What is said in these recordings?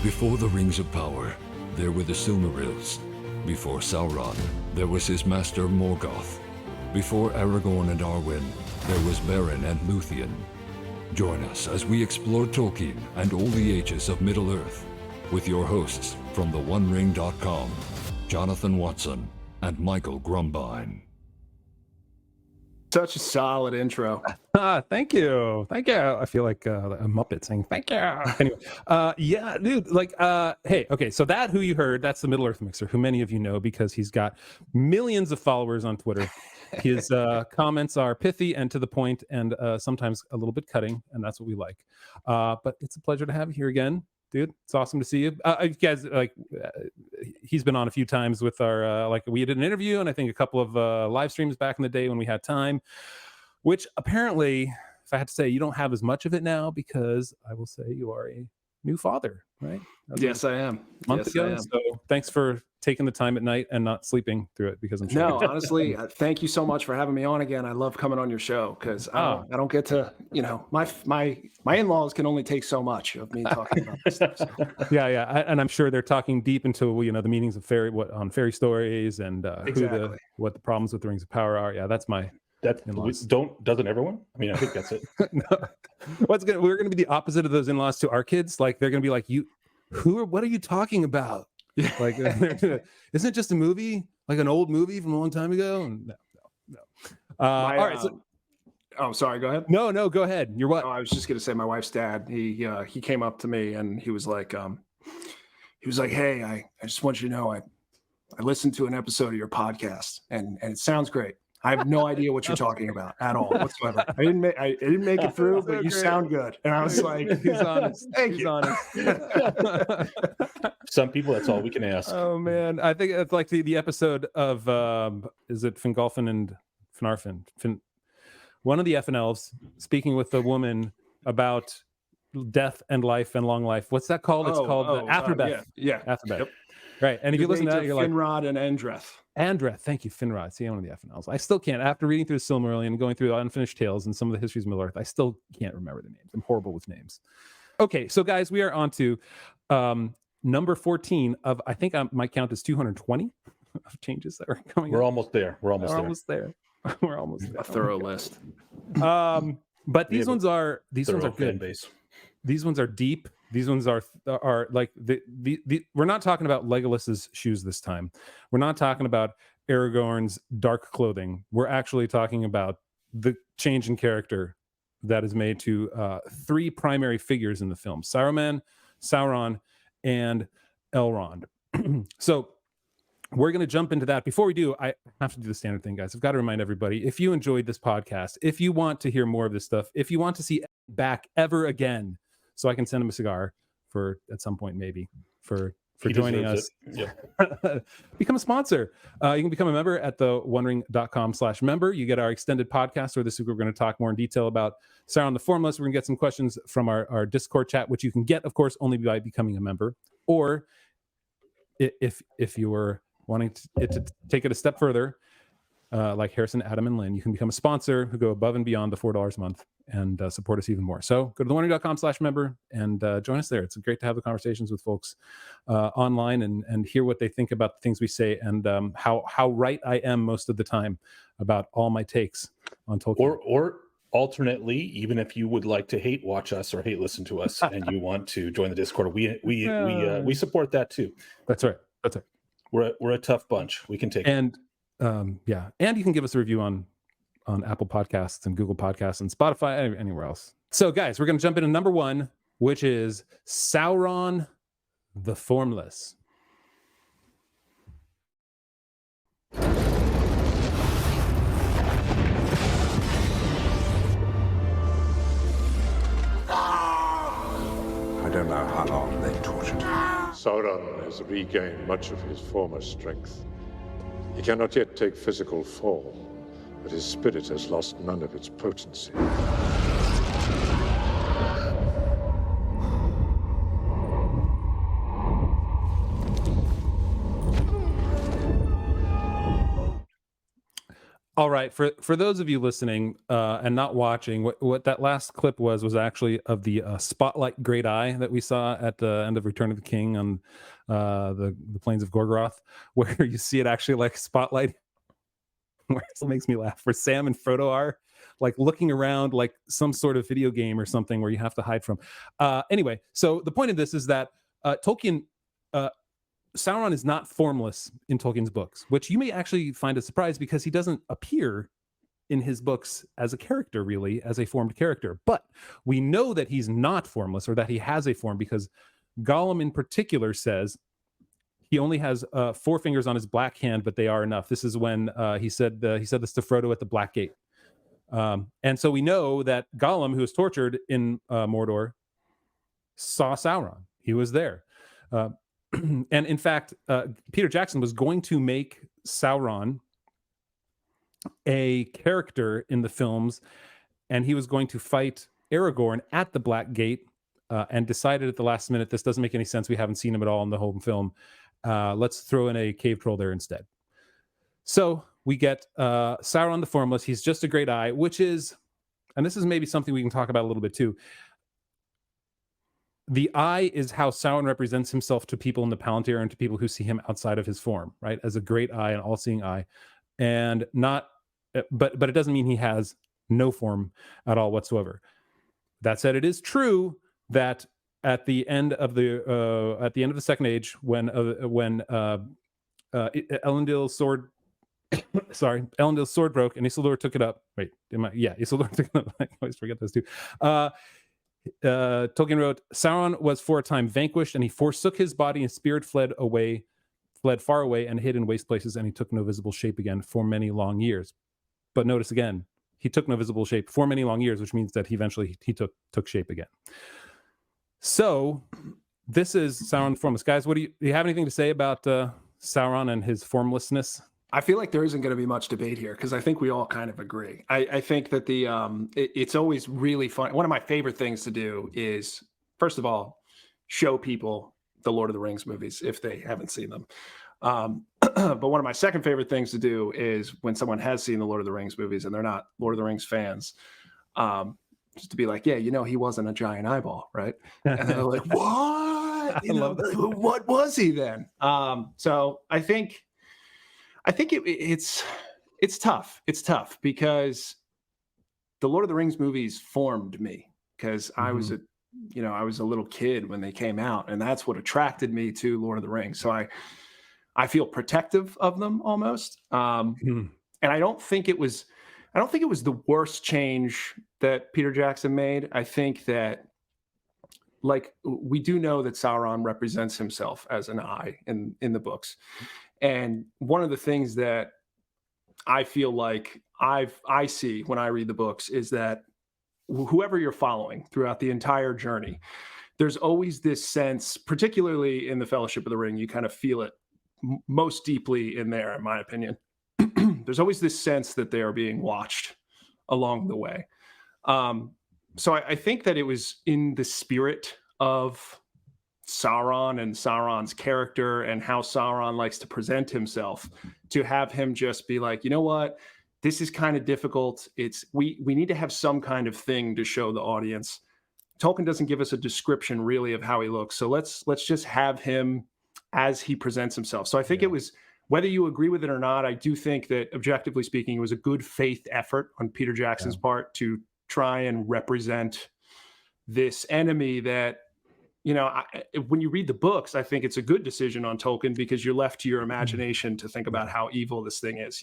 Before the Rings of Power, there were the Silmarils. Before Sauron, there was his master Morgoth. Before Aragorn and Arwen, there was Beren and Luthien. Join us as we explore Tolkien and all the ages of Middle-earth with your hosts from theonering.com, Jonathan Watson and Michael Grumbine. Such a solid intro. Thank you. I feel like a Muppet saying thank you. Anyway, yeah, dude, hey, okay, so that who you heard, that's the Middle-earth Mixer, who many of you know because he's got millions of followers on Twitter. His comments are pithy and to the point and sometimes a little bit cutting, and that's what we like. But it's a pleasure to have you here again. Dude, it's awesome to see you. You guys, he's been on a few times with our, we did an interview and I think a couple of live streams back in the day when we had time, which apparently, if I had to say, you don't have as much of it now because I will say you are a new father, right? Yes, I am. Month ago. So thanks for taking the time at night and not sleeping through it because I'm sure. No, honestly, thank you so much for having me on again. I love coming on your show because I don't get to, my in-laws can only take so much of me talking about this stuff. So. Yeah, and I'm sure they're talking deep into the meanings of fairy stories and exactly. what the problems with the Rings of Power are. Yeah, that's my. Doesn't everyone? I mean, I think that's it. No. We're gonna be the opposite of those in-laws to our kids. Like they're gonna be like, what are you talking about? Yeah. Like, isn't it just a movie, like an old movie from a long time ago? And no. All right. Oh, sorry. Go ahead. No, go ahead. You're what? Oh, I was just gonna say, my wife's dad. He came up to me and he was like, hey, I just want you to know, I listened to an episode of your podcast and it sounds great. I have no idea what you're talking about at all whatsoever. I didn't make it through, but you sound good. And I was like, he's honest. He's honest. Some people, that's all we can ask. Oh man, I think it's like the episode of is it Fingolfin and Finarfin? One of the FNLs speaking with a woman about death and life and long life. What's that called? It's called Afterbeth. Yeah. Afterbeth. Yep. Right. And if you listen to that, you're like Finrod and Andreth. Andreth, thank you, Finrod. See, one of the FNLs. I still can't. After reading through the Silmarillion and going through the Unfinished Tales and some of the histories of Middle-earth, I still can't remember the names. I'm horrible with names. Okay, so guys, we are on to number 14 of, I think my count is 220 of changes that are coming We're up. almost there. We're almost there. We're almost there. A thorough list. But these ones are good. Base. These ones are deep. These ones are like we're not talking about Legolas's shoes this time. We're not talking about Aragorn's dark clothing. We're actually talking about the change in character that is made to three primary figures in the film: Saruman, Sauron, and Elrond. So we're going to jump into that. Before we do, I have to do the standard thing, guys. I've got to remind everybody, if you enjoyed this podcast, if you want to hear more of this stuff, if you want to see back ever again, so I can send him a cigar at some point, maybe for joining us. Yeah. Become a sponsor. You can become a member at theonering.com/member. You get our extended podcast, where this week we're going to talk more in detail about Sauron the Formless. We're going to get some questions from our Discord chat, which you can get, of course, only by becoming a member. Or if you were wanting to take it a step further, like Harrison, Adam, and Lynn, you can become a sponsor who go above and beyond the $4 a month and support us even more. So go to theonering.com/member and join us there. It's great to have the conversations with folks online and hear what they think about the things we say and how right I am most of the time about all my takes on Tolkien. Or alternately, even if you would like to hate watch us or hate listen to us and you want to join the Discord, we support that too. That's right. We're a tough bunch. We can take and and you can give us a review on Apple Podcasts and Google Podcasts and Spotify, anywhere else. So guys, we're going to jump into number 1, which is Sauron the Formless. I don't know how long they tortured him. Sauron has regained much of his former strength. He cannot yet take physical form, but his spirit has lost none of its potency. All right, for those of you listening and not watching, what that last clip was actually of the spotlight great eye that we saw at the end of Return of the King on the plains of Gorgoroth, where you see it actually like spotlight. Where it makes me laugh. Where Sam and Frodo are like looking around like some sort of video game or something where you have to hide from. Anyway, so the point of this is that Tolkien. Sauron is not formless in Tolkien's books, which you may actually find a surprise because he doesn't appear in his books as a character, really, as a formed character. But we know that he's not formless, or that he has a form, because Gollum in particular says he only has 4 fingers on his black hand, but they are enough. This is when he said this to Frodo at the Black Gate. And so we know that Gollum, who was tortured in Mordor, saw Sauron. He was there. And in fact, Peter Jackson was going to make Sauron a character in the films, and he was going to fight Aragorn at the Black Gate, and decided at the last minute, this doesn't make any sense. We haven't seen him at all in the whole film. Let's throw in a cave troll there instead. So we get Sauron the Formless. He's just a great eye, which is, and this is maybe something we can talk about a little bit too. The eye is how Sauron represents himself to people in the Palantir and to people who see him outside of his form, right? As a great eye, an all-seeing eye, and not, but it doesn't mean he has no form at all whatsoever. That said, it is true that at the end of the Second Age, when Elendil's sword, Elendil's sword broke and Isildur took it up. Isildur took it up. I always forget those two. Tolkien wrote, Sauron was for a time vanquished, and he forsook his body, and spirit fled far away and hid in waste places, and he took no visible shape again for many long years. But notice again, he took no visible shape for many long years, which means that he eventually took shape again. So this is Sauron Formless. Guys, do you have anything to say about Sauron and his formlessness? I feel like there isn't going to be much debate here because I think we all kind of agree. I think that it's always really fun. One of my favorite things to do is, first of all, show people the Lord of the Rings movies if they haven't seen them. But one of my second favorite things to do is when someone has seen the Lord of the Rings movies and they're not Lord of the Rings fans, just to be like, yeah, he wasn't a giant eyeball, right? And they're like, what? What was he then? So I think it's tough. It's tough because the Lord of the Rings movies formed me because I was a little kid when they came out, and that's what attracted me to Lord of the Rings. So I feel protective of them almost. And I don't think it was the worst change that Peter Jackson made. I think that, like, we do know that Sauron represents himself as an eye in the books. And one of the things that I feel like I see when I read the books is that whoever you're following throughout the entire journey, there's always this sense, particularly in the Fellowship of the Ring, you kind of feel it most deeply in there, in my opinion. There's always this sense that they are being watched along the way. So I think that it was in the spirit of Sauron and Sauron's character and how Sauron likes to present himself to have him just be like, you know what, this is kind of difficult. We need to have some kind of thing to show the audience. Tolkien doesn't give us a description really of how he looks. So let's just have him as he presents himself. So I think it was, whether you agree with it or not, I do think that objectively speaking, it was a good faith effort on Peter Jackson's part to try and represent this enemy that, when you read the books, I think it's a good decision on Tolkien because you're left to your imagination to think about how evil this thing is.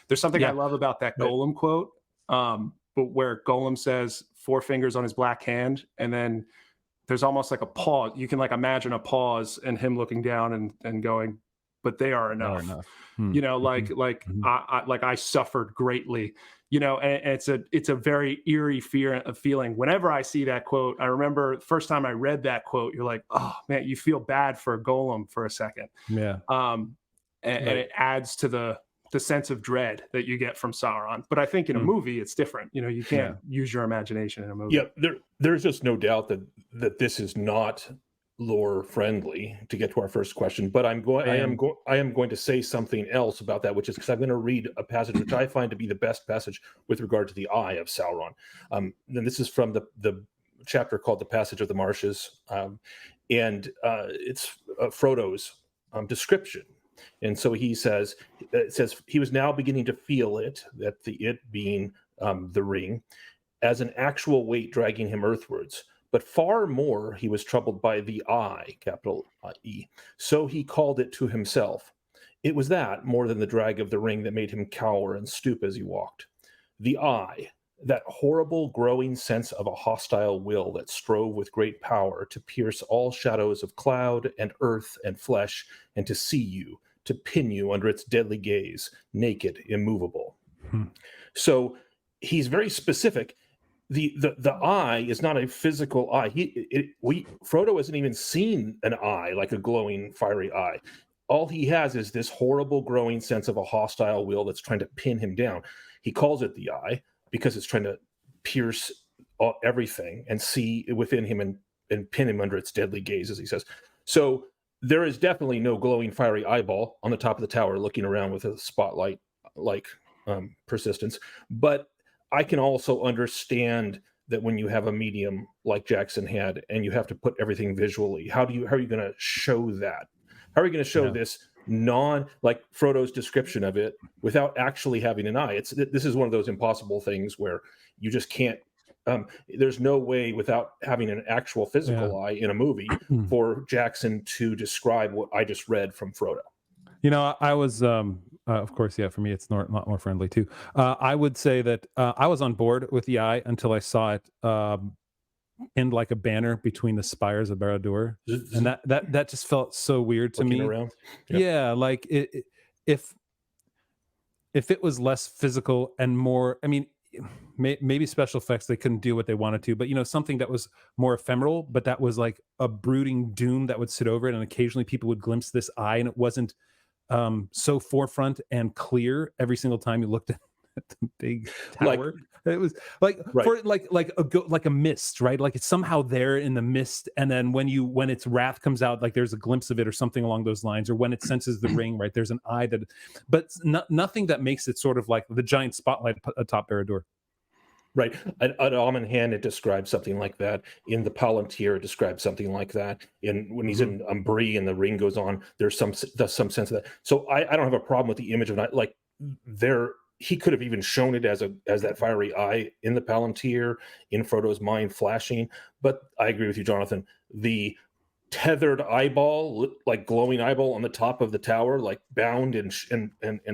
There's something I love about that Gollum quote, but where Gollum says 4 fingers on his black hand, and then there's almost like a pause. You can like imagine a pause and him looking down and going, but they are enough. I suffered greatly, and it's a very eerie feeling. Whenever I see that quote, I remember the first time I read that quote, you're like, oh man, you feel bad for Gollum for a second. Yeah. And it adds to the sense of dread that you get from Sauron. But I think in a movie, it's different. You can't use your imagination in a movie. Yeah. There's just no doubt that this is not lore friendly to get to our first question, but I am going to say something else about that, which is because I'm going to read a passage which I find to be the best passage with regard to the eye of Sauron. And this is from the chapter called "The Passage of the Marshes," and it's Frodo's description. And so it says he was now beginning to feel it, that it being the ring, as an actual weight dragging him earthwards. But far more he was troubled by the eye, capital E. So he called it to himself. It was that, more than the drag of the ring, that made him cower and stoop as he walked. The eye, that horrible growing sense of a hostile will that strove with great power to pierce all shadows of cloud and earth and flesh, and to see you, to pin you under its deadly gaze, naked, immovable. So he's very specific. The eye is not a physical eye. Frodo hasn't even seen an eye, like a glowing, fiery eye. All he has is this horrible growing sense of a hostile will that's trying to pin him down. He calls it the eye because it's trying to pierce everything and see within him and pin him under its deadly gaze, as he says. So there is definitely no glowing, fiery eyeball on the top of the tower looking around with a spotlight-like persistence. But I can also understand that when you have a medium like Jackson had, and you have to put everything visually, how are you going to show that? How are you going to show this like Frodo's description of it without actually having an eye? This is one of those impossible things where you just can't. There's no way without having an actual physical eye in a movie for Jackson to describe what I just read from Frodo. I was, of course, for me, it's not more friendly too. I would say that I was on board with the eye until I saw it pinned like a banner between the spires of Barad-dûr, and that just felt so weird to me. Around. Yeah, like if it was less physical and more, I mean, maybe special effects, they couldn't do what they wanted to, but something that was more ephemeral, but that was like a brooding doom that would sit over it, and occasionally people would glimpse this eye, and it wasn't so forefront and clear every single time you looked at the big tower. It was like like a mist, right? Like it's somehow there in the mist, and then when its wrath comes out, like there's a glimpse of it or something along those lines, or when it senses the ring, right? There's an eye but nothing that makes it sort of like the giant spotlight atop Barad-dûr. Right. At Aman-Hand, it describes something like that. In the Palantir, it describes something like that. When he's in Bree and the ring goes on, there's some sense of that. So I don't have a problem with the image of it. Like he could have even shown it as that fiery eye in the Palantir, in Frodo's mind flashing. But I agree with you, Jonathan. The tethered eyeball, like glowing eyeball on the top of the tower, like bound and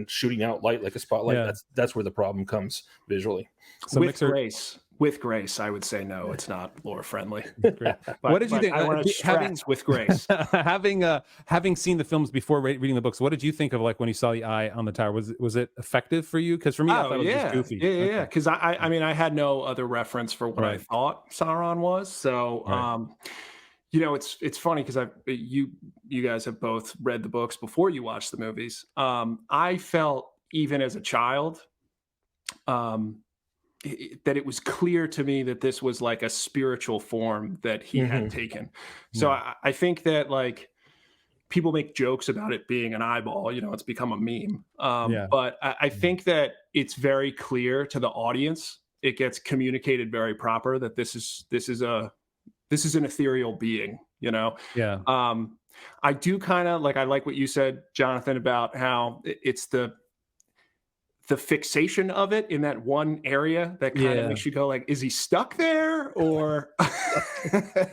shooting out light like a spotlight. That's where the problem comes visually. So with grace, I would say no, it's not lore friendly. What did you think? I want to stress with grace. having seen the films before reading the books, what did you think of like when you saw the eye on the tower? Was it effective for you? Because for me, I thought it was just goofy. Yeah. Because I mean, I had no other reference for what I thought Sauron was. So, it's funny because you guys have both read the books before you watched the movies. I felt even as a child, that it was clear to me that this was like a spiritual form that he had taken. So I think that like people make jokes about it being an eyeball, it's become a meme. But I think that it's very clear to the audience. It gets communicated very proper that this is an ethereal being, I do kind of I like what you said, Jonathan, about how it's the fixation of it in that one area that kind of makes you go like, is he stuck there, or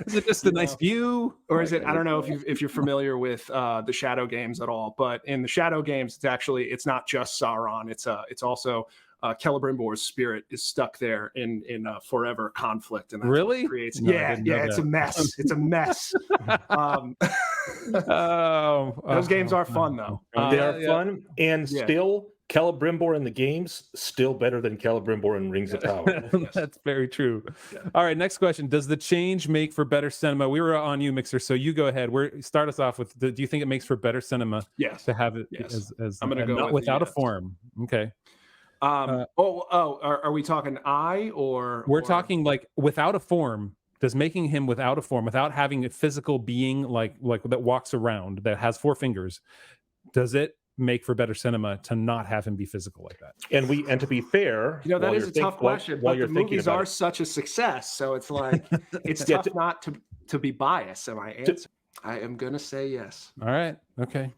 is it just a nice view, or is it, I don't know if you're familiar with the Shadow games at all, but in the Shadow games, it's not just Sauron. It's also Celebrimbor's spirit is stuck there in forever conflict, and that's really what creates. It's a mess. It's a mess. Those games are fun though. They are fun, and still Celebrimbor in the games still better than Celebrimbor in Rings of Power. That's very true. All right, next question. Does the change make for better cinema? We were on you, Mixer, so you go ahead. Start us off with, do you think it makes for better cinema? Yes. To have it as I'm going to go without a form. Okay. Are we talking eye or? We're talking like without a form. does making him without a form, without having a physical being like that walks around, that has 4 fingers, does it make for better cinema to not have him be physical like that? And to be fair, that is a tough question, but the movies are such a success, so it's like it's tough not to be biased. Am I answering? I am gonna say yes. All right. Okay.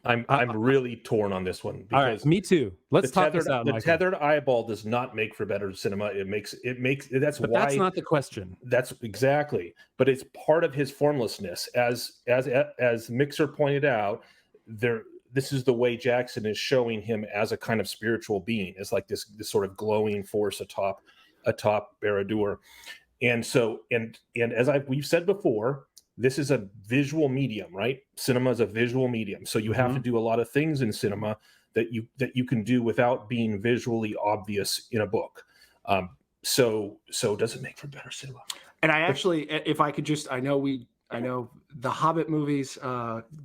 I'm really torn on this one, because all right, me too. Let's talk this out. The tethered eyeball does not make for better cinema. It makes that's but why that's not the question. That's exactly, but it's part of his formlessness. As Mixer pointed out, this is the way Jackson is showing him as a kind of spiritual being, as like this sort of glowing force atop Barad-dûr. And so, and as we've said before, this is a visual medium, right? Cinema is a visual medium. So you have to do a lot of things in cinema that you can do without being visually obvious in a book. So does it make for better cinema? And I actually, if I could just, I know the Hobbit movies,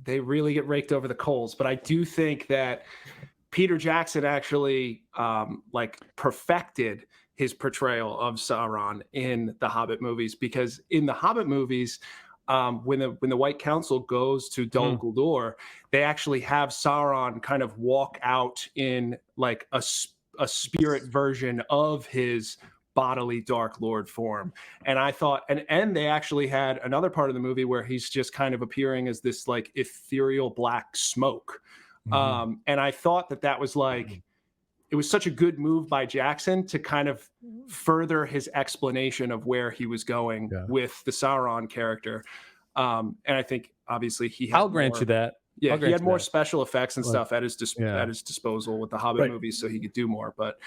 they really get raked over the coals, but I do think that Peter Jackson actually perfected his portrayal of Sauron in the Hobbit movies, because in the Hobbit movies, when the White Council goes to Dol Guldur, they actually have Sauron kind of walk out in like a spirit version of his bodily Dark Lord form. And I thought, and they actually had another part of the movie where he's just kind of appearing as this like ethereal black smoke. And I thought that was like, it was such a good move by Jackson to kind of further his explanation of where he was going with the Sauron character. And I think obviously I'll grant you that. Yeah, he had more special effects and stuff at his disposal with the Hobbit movies, so he could do more. But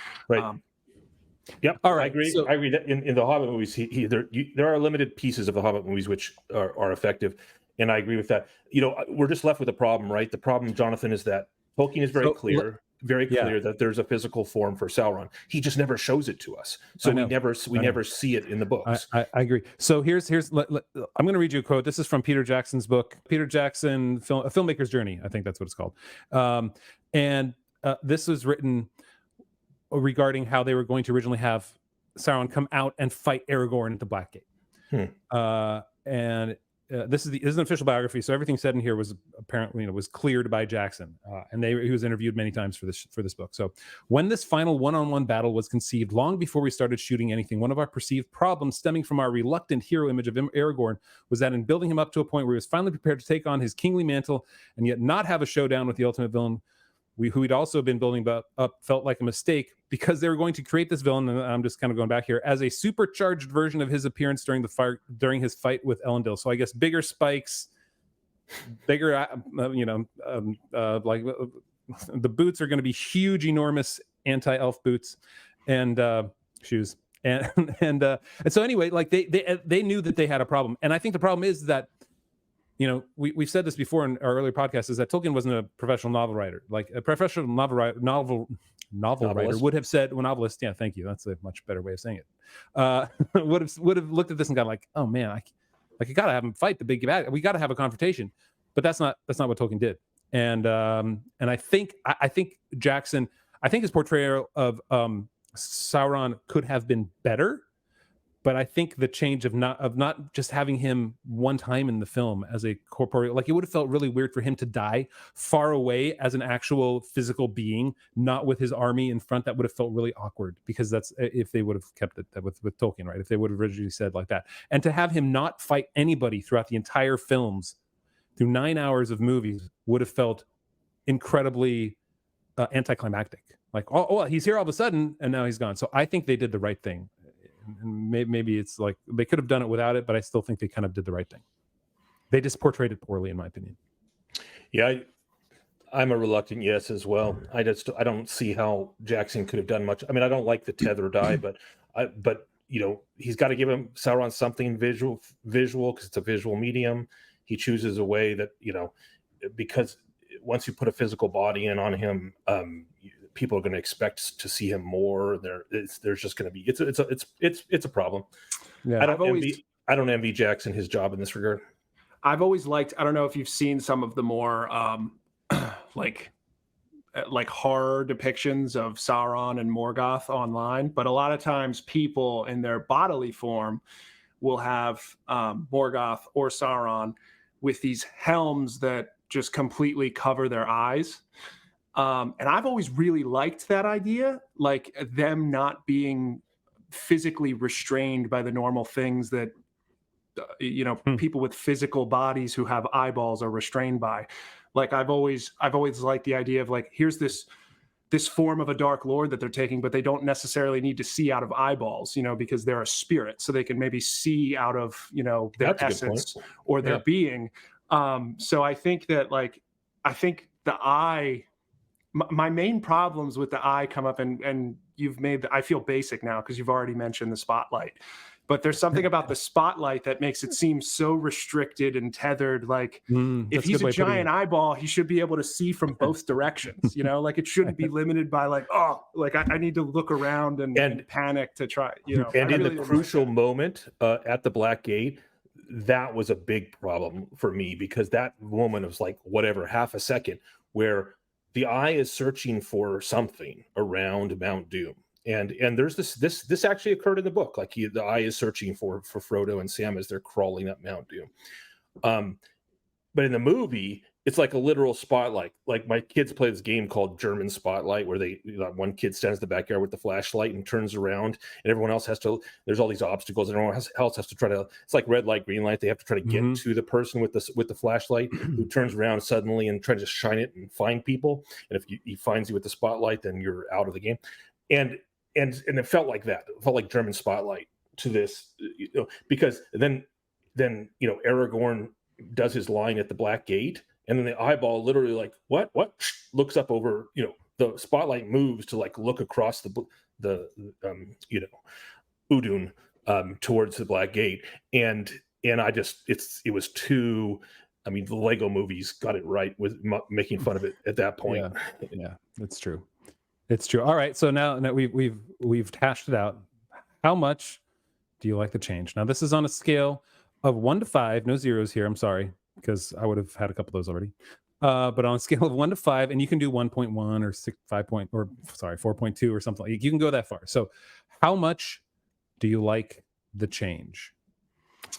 yep, all right. I agree. So, I agree that in the Hobbit movies, there are limited pieces of the Hobbit movies which are effective, and I agree with that. We're just left with a problem, right? The problem, Jonathan, is that Tolkien is very clear that there's a physical form for Sauron. He just never shows it to us, so we never see it in the books. I agree. So here's I'm going to read you a quote. This is from Peter Jackson's book, Peter Jackson, A Filmmaker's Journey. I think that's what it's called. And this was written regarding how they were going to originally have Sauron come out and fight Aragorn at the Blackgate. And this is an official biography, so everything said in here was apparently was cleared by Jackson, and he was interviewed many times for this book. So when this final one-on-one battle was conceived, long before we started shooting anything, one of our perceived problems stemming from our reluctant hero image of Aragorn was that in building him up to a point where he was finally prepared to take on his kingly mantle and yet not have a showdown with the ultimate villain, who we'd also been building up, felt like a mistake, because they were going to create this villain, and I'm just kind of going back here, as a supercharged version of his appearance during his fight with Elendil. So I guess bigger spikes, bigger, like the boots are going to be huge, enormous anti-elf boots and shoes, and so anyway, like they knew that they had a problem, and I think the problem is that, we've said this before in our earlier podcasts, is that Tolkien wasn't a professional novel writer. Like a professional novel writer would have said, novelist, yeah, thank you, that's a much better way of saying it. Would have looked at this and gone like, oh man, you gotta have him fight the big bad. We gotta have a confrontation. But that's not what Tolkien did. And I think Jackson, his portrayal of Sauron could have been better. But I think the change of not just having him one time in the film as a corporeal, like it would have felt really weird for him to die far away as an actual physical being, not with his army in front. That would have felt really awkward, because that's if they would have kept it with Tolkien, right? If they would have originally said like that, and to have him not fight anybody throughout the entire films, through 9 hours of movies, would have felt incredibly anticlimactic. Like, oh, he's here all of a sudden, and now he's gone. So I think they did the right thing. And maybe it's like they could have done it without it, but I still think they kind of did the right thing. They just portrayed it poorly, in my opinion. Yeah, I'm a reluctant yes as well. I don't see how Jackson could have done much. I mean, I don't like the tethered eye, but he's got to give him Sauron something visual because it's a visual medium. He chooses a way that because once you put a physical body in on him, people are going to expect to see him more. There's just going to be it's a problem. Yeah. I don't envy Jackson his job in this regard. I've always liked, I don't know if you've seen some of the more like horror depictions of Sauron and Morgoth online, but a lot of times people in their bodily form will have Morgoth or Sauron with these helms that just completely cover their eyes. And I've always really liked that idea, like them not being physically restrained by the normal things that people with physical bodies who have eyeballs are restrained by. Like I've always liked the idea of like, here's this form of a dark lord that they're taking, but they don't necessarily need to see out of eyeballs, because they're a spirit, so they can maybe see out of their essence or their being. So I think that the eye, my main problems with the eye come up, and you've made I feel basic now because you've already mentioned the spotlight. But there's something about the spotlight that makes it seem so restricted and tethered. Like if he's a giant eyeball, he should be able to see from both directions. Like it shouldn't be limited by I need to look around and panic to try. And in the crucial moment at the Black Gate, that was a big problem for me, because that moment was like half a second where the eye is searching for something around Mount Doom. And there's this actually occurred in the book. Like the eye is searching for Frodo and Sam as they're crawling up Mount Doom. But in the movie, it's like a literal spotlight. Like my kids play this game called German Spotlight, where one kid stands in the backyard with the flashlight and turns around, and everyone else there's all these obstacles, and everyone else has to try to, it's like red light, green light. They have to try to get to the person with the flashlight who turns around suddenly and tries to shine it and find people. And if he finds you with the spotlight, then you're out of the game. And it felt like that. It felt like German Spotlight to this, because then Aragorn does his line at the Black Gate, and then the eyeball literally like what looks up over, the spotlight moves to like look across the Udun towards the Black Gate, and it was too. I mean, the Lego movies got it right with making fun of it at that point. Yeah, that's true. It's true. All right. So now that we've hashed it out, how much do you like the change? Now, this is on a scale of 1 to 5. No zeros here. I'm sorry, because I would have had a couple of those already. But on a scale of 1 to 5, and you can do 1.1 or 4.2 or something. You can go that far. So, how much do you like the change?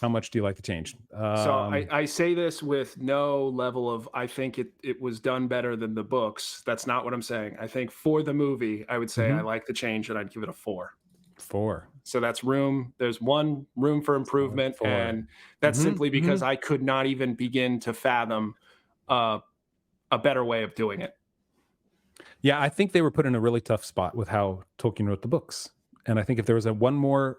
How much do you like the change? So I say this with no level of, I think it was done better than the books. That's not what I'm saying. I think for the movie, I would say I like the change, and I'd give it a 4. 4. So that's there's one room for improvement. 4. And that's simply because I could not even begin to fathom a better way of doing it. Yeah, I think they were put in a really tough spot with how Tolkien wrote the books. And I think if there was one more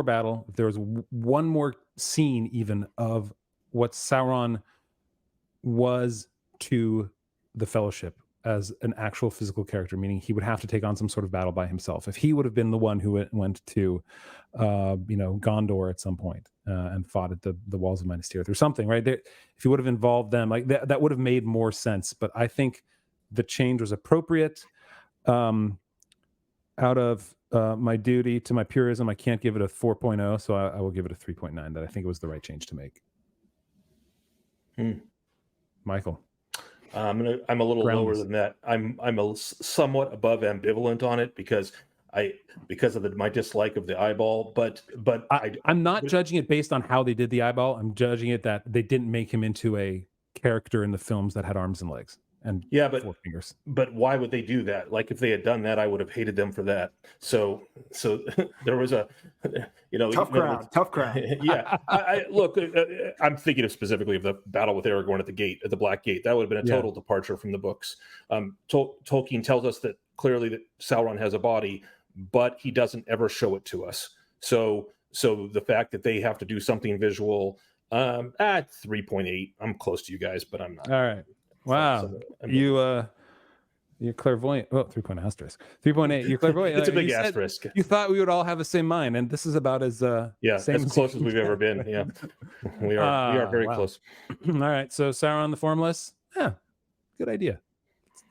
battle, if there was one more scene even of what Sauron was to the Fellowship as an actual physical character, meaning he would have to take on some sort of battle by himself. If he would have been the one who went to, Gondor at some point and fought at the walls of Minas Tirith or something, right? If he would have involved them, like that would have made more sense. But I think the change was appropriate. Out of my duty to my purism, I can't give it a 4.0, so I will give it a 3.9. That I think it was the right change to make. Michael, I'm a little lower than that. I'm somewhat above ambivalent on it because of my dislike of the eyeball, but I'm not judging it based on how they did the eyeball. I'm judging it that they didn't make him into a character in the films that had arms and legs. And 4 fingers. But why would they do that? Like if they had done that, I would have hated them for that. So there was a, tough crowd. Yeah. Look, I'm thinking specifically of the battle with Aragorn at the Black Gate. That would have been a total departure from the books. Tolkien tells us that clearly that Sauron has a body, but he doesn't ever show it to us. So the fact that they have to do something visual, at 3.8, I'm close to you guys, but I'm not. All right. Wow, you're clairvoyant. Oh, 3.0 asterisk. 3.8. You're clairvoyant. It's a big asterisk. You thought we would all have the same mind, and this is about as as close as we've ever been. Yeah, we are very close. All right, so Sauron the Formless. Yeah, good idea.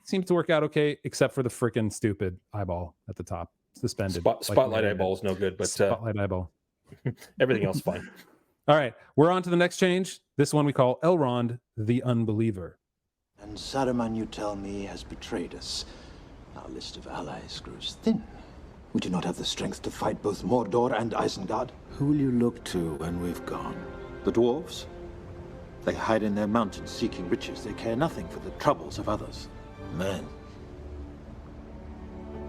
Seems to work out okay, except for the freaking stupid eyeball at the top, suspended. Spotlight eyeball is no good, but spotlight eyeball. Everything else fine. All right, we're on to the next change. This one we call Elrond the Unbeliever. And Saruman, you tell me, has betrayed us. Our list of allies grows thin. We do not have the strength to fight both Mordor and Isengard. Who will you look to when we've gone? The dwarves? They hide in their mountains seeking riches. They care nothing for the troubles of others. Men.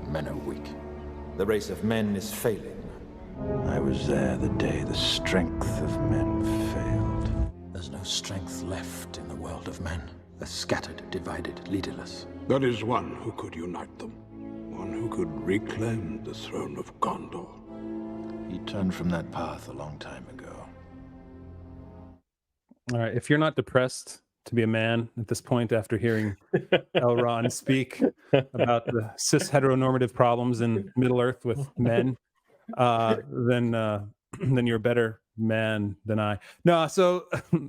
Men are weak. The race of men is failing. I was there the day the strength of men failed. There's no strength left in the world of men. They're scattered, divided, leaderless. There is one who could unite them. One who could reclaim the throne of Gondor. He turned from that path a long time ago. All right, if you're not depressed to be a man at this point after hearing Elrond speak about the cis heteronormative problems in Middle Earth with men, then you're a better man than I. No, so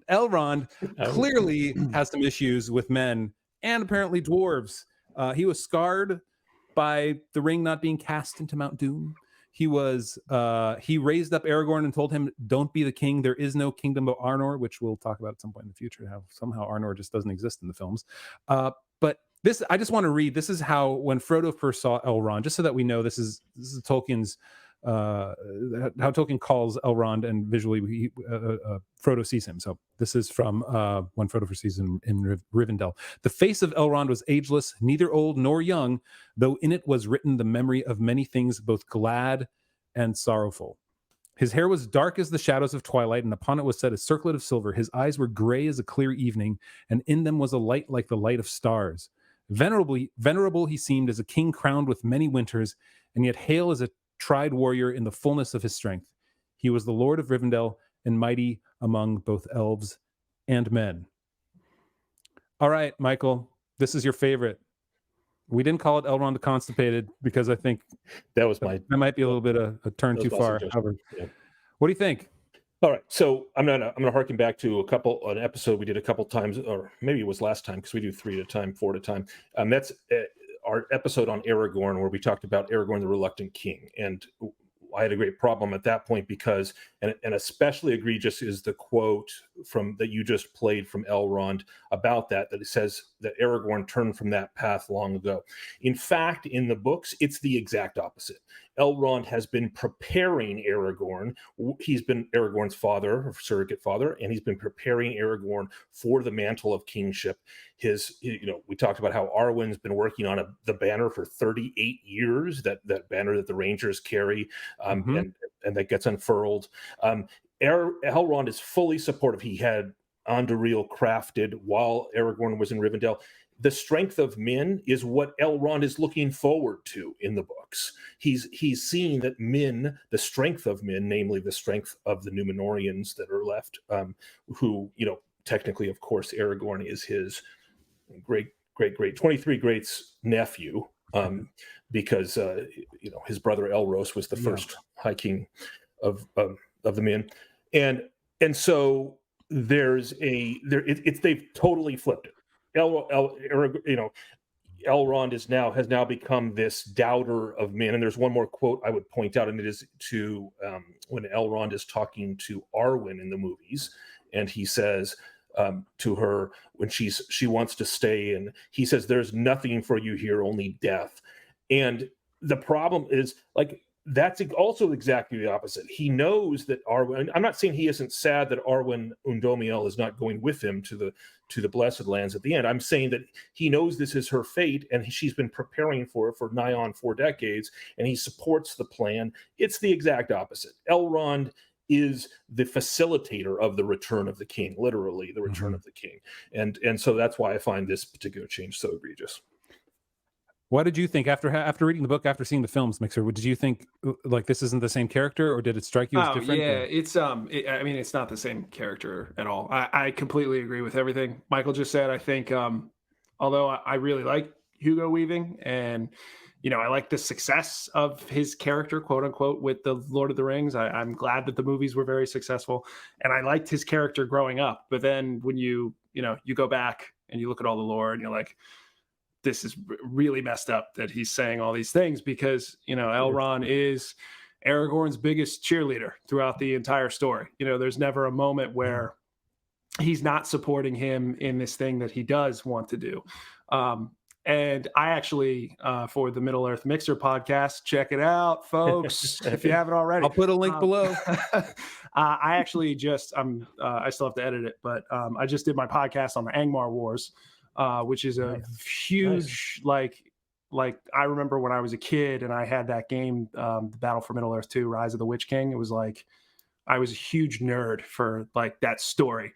Elrond clearly has some issues with men and apparently dwarves. He was scarred by the ring not being cast into Mount Doom. He raised up Aragorn and told him, "Don't be the king. There is no kingdom of Arnor," which we'll talk about at some point in the future, how somehow Arnor just doesn't exist in the films. But this, I just want to read. This is how, when Frodo first saw Elrond, just so that we know this is Tolkien's, how Tolkien calls Elrond, and visually Frodo sees him. So this is from when Frodo first sees him in Rivendell. "The face of Elrond was ageless, neither old nor young, though in it was written the memory of many things, both glad and sorrowful. His hair was dark as the shadows of twilight, and upon it was set a circlet of silver. His eyes were gray as a clear evening, and in them was a light like the light of stars. Venerable he seemed as a king crowned with many winters, and yet hale as a tried warrior in the fullness of his strength. He was the Lord of Rivendell and mighty among both elves and men." All right, Michael, this is your favorite. We didn't call it Elrond the Constipated because I think that might be a little bit a turn too far. However, what do you think? All right, so I'm gonna harken back to an episode we did a couple times, or maybe it was last time, because we do 3 at a time, 4 at a time. That's our episode on Aragorn, where we talked about Aragorn the Reluctant King, and I had a great problem at that point because, and especially egregious is the quote from that you just played from Elrond about that it says that Aragorn turned from that path long ago. In fact, in the books, it's the exact opposite. Elrond has been preparing Aragorn. He's been Aragorn's father, or surrogate father, and he's been preparing Aragorn for the mantle of kingship. We talked about how Arwen's been working on the banner for 38 years, that banner that the Rangers carry, and that gets unfurled. Elrond is fully supportive. He had Anduril crafted while Aragorn was in Rivendell. The strength of men is what Elrond is looking forward to in the books. He's seeing that men, the strength of men, namely the strength of the Númenóreans that are left, who, technically, of course, Aragorn is his great 23 greats nephew, because his brother Elros was the first High King of the men, and so they've totally flipped it. Elrond has now become this doubter of men. And there's one more quote I would point out, and it is to when Elrond is talking to Arwen in the movies, and he says to her when she wants to stay, and he says, "There's nothing for you here, only death." And the problem is, that's also exactly the opposite. He knows that Arwen, I'm not saying he isn't sad that Arwen Undomiel is not going with him to the Blessed Lands at the end. I'm saying that he knows this is her fate, and she's been preparing for it for nigh on 4 decades, and he supports the plan. It's the exact opposite. Elrond is the facilitator of the return of the king, literally the return of the king. And so that's why I find this particular change so egregious. What did you think after reading the book, after seeing the films, Mixer? Did you think this isn't the same character, or did it strike you as different? Yeah, it's it's not the same character at all. I completely agree with everything Michael just said. I think although I really like Hugo Weaving, and I like the success of his character, quote unquote, with the Lord of the Rings. I'm glad that the movies were very successful, and I liked his character growing up. But then when you go back and you look at all the lore, and you're like, this is really messed up that he's saying all these things, because Elrond is Aragorn's biggest cheerleader throughout the entire story. There's never a moment where he's not supporting him in this thing that he does want to do. And I actually, for the Middle Earth Mixer podcast, check it out, folks, if you haven't already. I'll put a link below. I actually just, I still have to edit it, but I just did my podcast on the Angmar Wars, which is a huge, like I remember when I was a kid and I had that game, the Battle for Middle Earth 2, Rise of the Witch King. It was like, I was a huge nerd for like that story.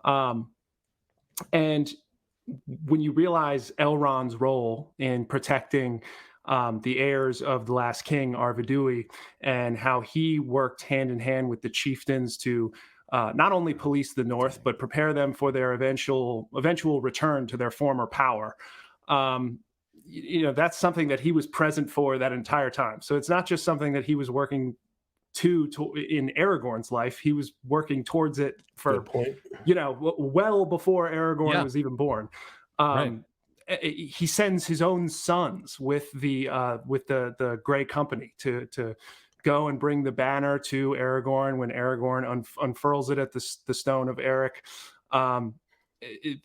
And when you realize Elrond's role in protecting the heirs of the last king, Arvedui, and how he worked hand in hand with the chieftains to not only police the North, but prepare them for their eventual return to their former power. That's something that he was present for that entire time. So it's not just something that he was working to in Aragorn's life. He was working towards it for, well before Aragorn was even born. He sends his own sons with the Grey Company to go and bring the banner to Aragorn when Aragorn unfurls it at the Stone of Eric.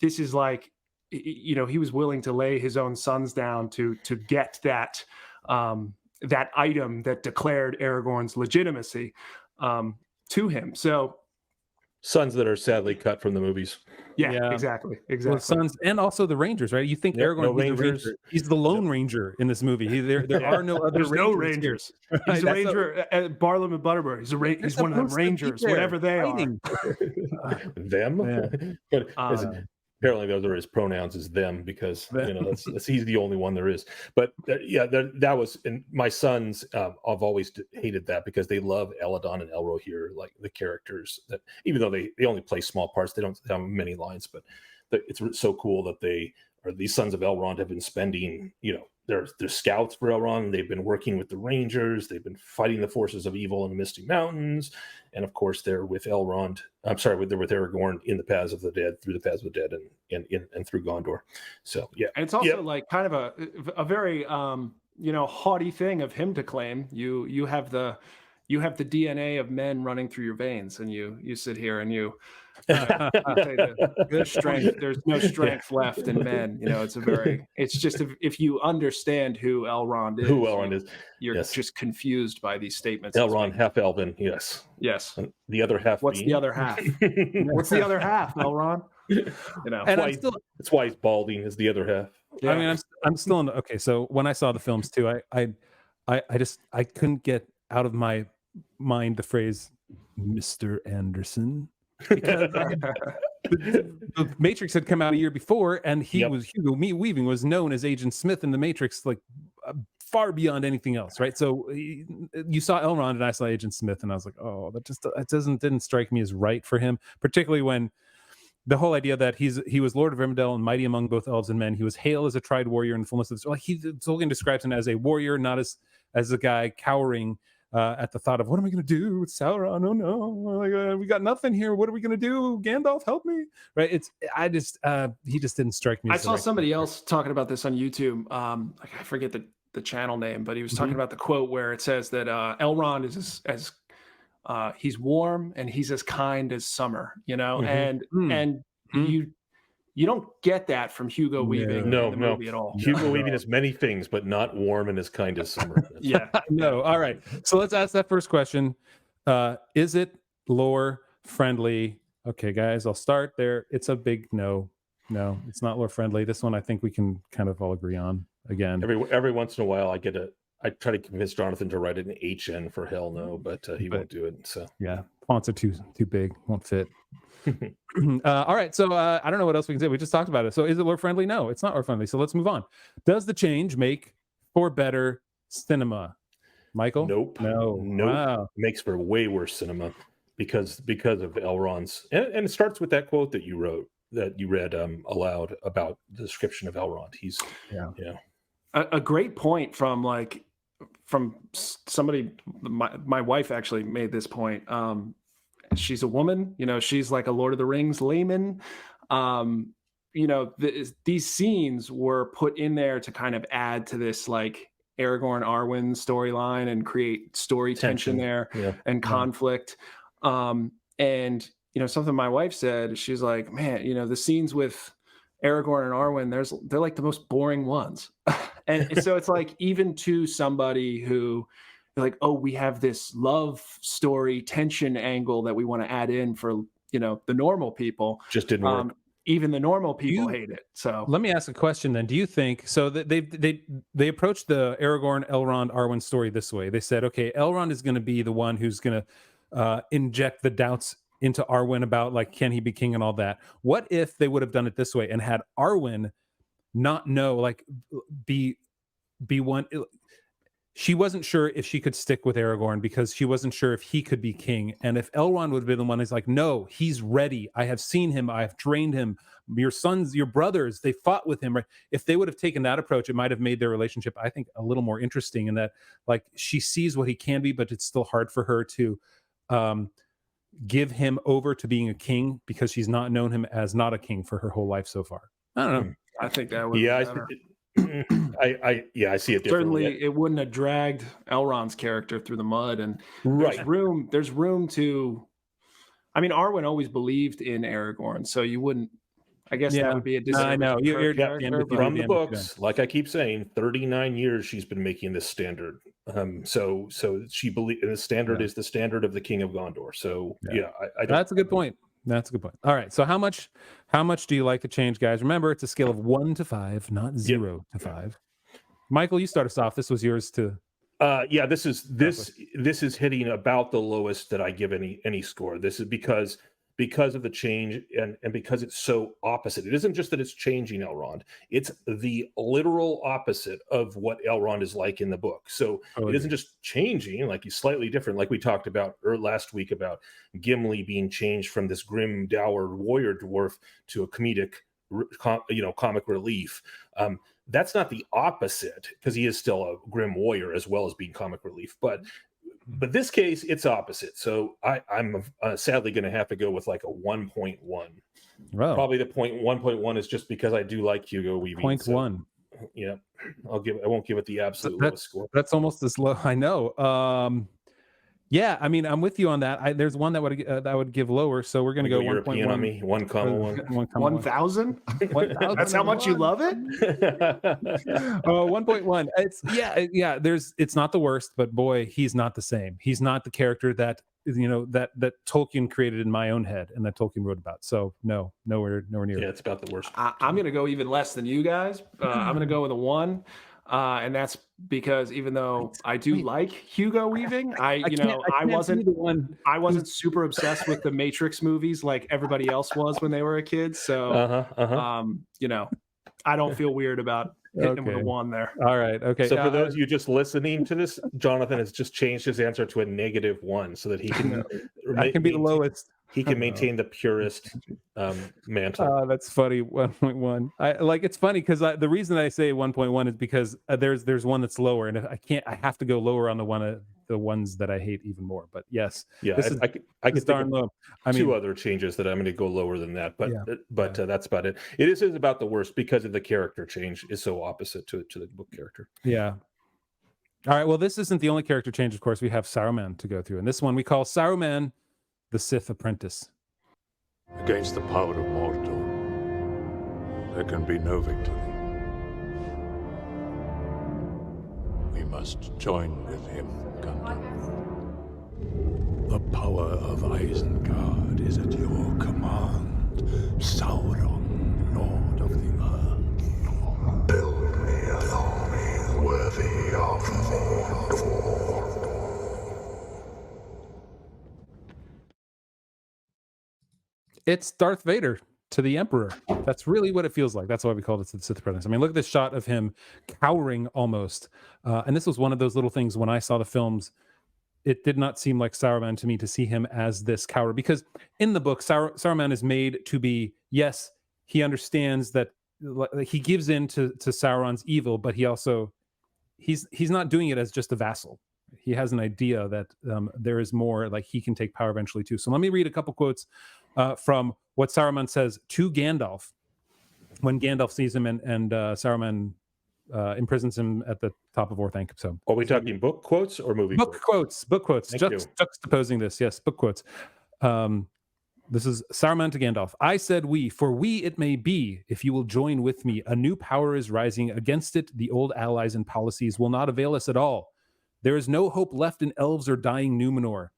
This is like, he was willing to lay his own sons down to get that that item that declared Aragorn's legitimacy to him. So sons that are sadly cut from the movies. Yeah. Exactly. Well, sons and also the Rangers, right? You think Aragorn, Rangers. He's the Lone Ranger in this movie. There are no other There's no Rangers. He's a Ranger at Barlam and Butterbur. He's one of them Rangers, whatever they are. Them? But apparently those are his pronouns, is them, because he's the only one there is. But that was, and my sons, I've always hated that, because they love Eladon and Elrohir, like the characters that, even though they only play small parts, they don't have many lines, but it's so cool that these sons of Elrond have been spending, they're scouts for Elrond. They've been working with the Rangers. They've been fighting the forces of evil in the Misty Mountains. And of course, they're with Elrond. They're with Aragorn in the Paths of the Dead, through the Paths of the Dead, and through Gondor. So, yeah. And it's also like kind of a very, haughty thing of him to claim. You have the DNA of men running through your veins, and you sit here and you say there's no strength left in men. It's just, if you understand who Elrond is, you're just confused by these statements. Elrond, half elven, yes. And the other half. What's the other half? What's the other half, Elrond? That's why he's balding, is the other half. Yeah. I mean, I'm still in. Okay, so when I saw the films too, I couldn't get out of my mind the phrase Mr. Anderson, because the Matrix had come out a year before, and Hugo Weaving was known as Agent Smith in the Matrix, like far beyond anything else, right? So you saw Elrond and I saw Agent Smith, and I was like, oh, that didn't strike me as right for him, particularly when the whole idea that he was Lord of Rivendell and mighty among both elves and men. He was hail as a tried warrior in the fullness of the story. Tolkien describes him as a warrior, not as a guy cowering at the thought of, what am I going to do with Sauron? Oh no, we got nothing here. What are we going to do? Gandalf, help me! Right? He just didn't strike me. I saw somebody else talking about this on YouTube. I forget the channel name, but he was talking about the quote where it says that Elrond is as he's warm and he's as kind as summer, and you don't get that from Hugo Weaving in the movie at all. Hugo Weaving is many things, but not warm and as kind as summer. No. All right. So let's ask that first question. Is it lore friendly? Okay, guys, I'll start there. It's a big no. No, it's not lore friendly. This one I think we can kind of all agree on. Again, every once in a while I try to convince Jonathan to write an HN for hell no, but he won't do it. So yeah, fonts are too big, won't fit. All right, so I don't know what else we can say. We just talked about it. So is it lore friendly? No, it's not lore friendly. So let's move on. Does the change make for better cinema? Michael? Nope. Wow. It makes for way worse cinema because of Elrond's, and it starts with that quote that you read aloud about the description of Elrond. He's a great point from somebody. My wife actually made this point. She's a woman, she's like a Lord of the Rings layman. These scenes were put in there to kind of add to this like Aragorn Arwen storyline and create story tension there and conflict. And something my wife said, she's like, man, the scenes with Aragorn and Arwen, they're like the most boring ones. and so it's like, even to somebody who like, oh, we have this love story tension angle that we want to add in for, the normal people. Just didn't work. Even the normal people hate it. So let me ask a question then. Do you think so that they approached the Aragorn, Elrond, Arwen story this way? They said, okay, Elrond is going to be the one who's going to inject the doubts into Arwen about like, can he be king and all that. What if they would have done it this way and had Arwen not know, like be one? She wasn't sure if she could stick with Aragorn because she wasn't sure if he could be king. And if Elrond would have been the one who's like, no, he's ready. I have seen him. I have trained him. Your sons, your brothers, they fought with him. Right? If they would have taken that approach, it might have made their relationship, I think, a little more interesting in that, like, she sees what he can be, but it's still hard for her to give him over to being a king because she's not known him as not a king for her whole life so far. I don't know. I think that would Yeah, be better. I see it differently. Certainly it wouldn't have dragged Elrond's character through the mud, and there's room to, I mean, Arwen always believed in Aragorn, so you wouldn't, I guess that would be a disservice. I know you're from the books, like I keep saying, 39 years she's been making this standard. So she believes the standard is the standard of the King of Gondor. So I that's a good point. That's a good point. All right. So how much do you like the change, guys? Remember, it's a scale of 1 to 5, not 0 to 5. Michael, you start us off. This was yours to. This is hitting about the lowest that I give any score. This is because of the change and because it's so opposite. It isn't just that it's changing Elrond; it's the literal opposite of what Elrond is like in the book. So it isn't just changing, like he's slightly different, like we talked about last week about Gimli being changed from this grim, dour warrior dwarf to a comedic, comic relief. That's not the opposite, because he is still a grim warrior as well as being comic relief, but this case, it's opposite. So I'm sadly going to have to go with like a 1.1. Wow. Probably the 1.1 is just because I do like Hugo Weaving. 0.1. Yeah, I won't give it the absolute lowest score. That's almost as low. I know. Yeah, I mean, I'm with you on that. There's one that would give lower, so we're going to go 1.1 on me. 1,1. 1,000. That's how much you love it. 1.1. It's it's not the worst, but boy, he's not the same. He's not the character that that Tolkien created in my own head and that Tolkien wrote about. So nowhere near. Yeah, it's about the worst. I'm going to go even less than you guys. I'm going to go with a 1. And that's because even though I do like Hugo Weaving, I wasn't super obsessed with the Matrix movies like everybody else was when they were a kid. So, I don't feel weird about hitting him with a 1 there. All right. Okay. So for those of you just listening to this, Jonathan has just changed his answer to a -1 so that he can I can be the lowest. He can maintain the purest mantle. That's funny. 1.1. It's funny because the reason I say 1.1 is because there's one that's lower, and I have to go lower on the ones that I hate even more. But yes, I could darn low. I mean, 2 other changes that I'm going to go lower than that, but that's about it. It is about the worst because of the character change is so opposite to the book character. Yeah. All right. Well, this isn't the only character change. Of course, we have Saruman to go through, and this one we call Saruman, the Sith Apprentice. Against the power of Mordor, there can be no victory. We must join with him, Gandalf. The power of Isengard is at your command, Sauron, Lord of the Earth. Build me an army worthy of Mordor. It's Darth Vader to the Emperor. That's really what it feels like. That's why we called it the Sith Apprentice. I mean, look at this shot of him cowering almost. And this was one of those little things when I saw the films. It did not seem like Saruman to me to see him as this coward, because in the book, Saruman is made to be, yes, he understands that he gives in to Sauron's evil, but he also, he's not doing it as just a vassal. He has an idea that there is more, like he can take power eventually too. So let me read a couple quotes from what Saruman says to Gandalf when Gandalf sees him and Saruman imprisons him at the top of Orthanc. So, are we talking book quotes or movie quotes? Book quotes. Juxtaposing this, yes, book quotes. This is Saruman to Gandalf. I said we, for we it may be, if you will join with me. A new power is rising. Against it, the old allies and policies will not avail us at all. There is no hope left in elves or dying Numenor.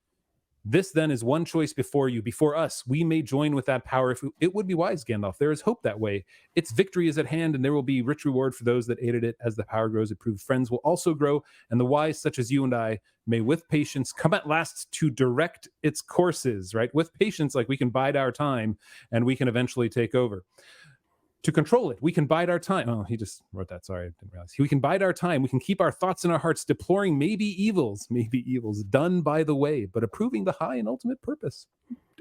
This then is one choice before you, before us. We may join with that power if it would be wise, Gandalf. There is hope that way. Its victory is at hand, and there will be rich reward for those that aided it. As the power grows, approved friends will also grow, and the wise, such as you and I, may with patience come at last to direct its courses, right? With patience, like we can bide our time, and we can eventually take over. To control it, we can bide our time. Oh, he just wrote that. Sorry, I didn't realize. We can bide our time. We can keep our thoughts in our hearts, deploring maybe evils done by the way, but approving the high and ultimate purpose.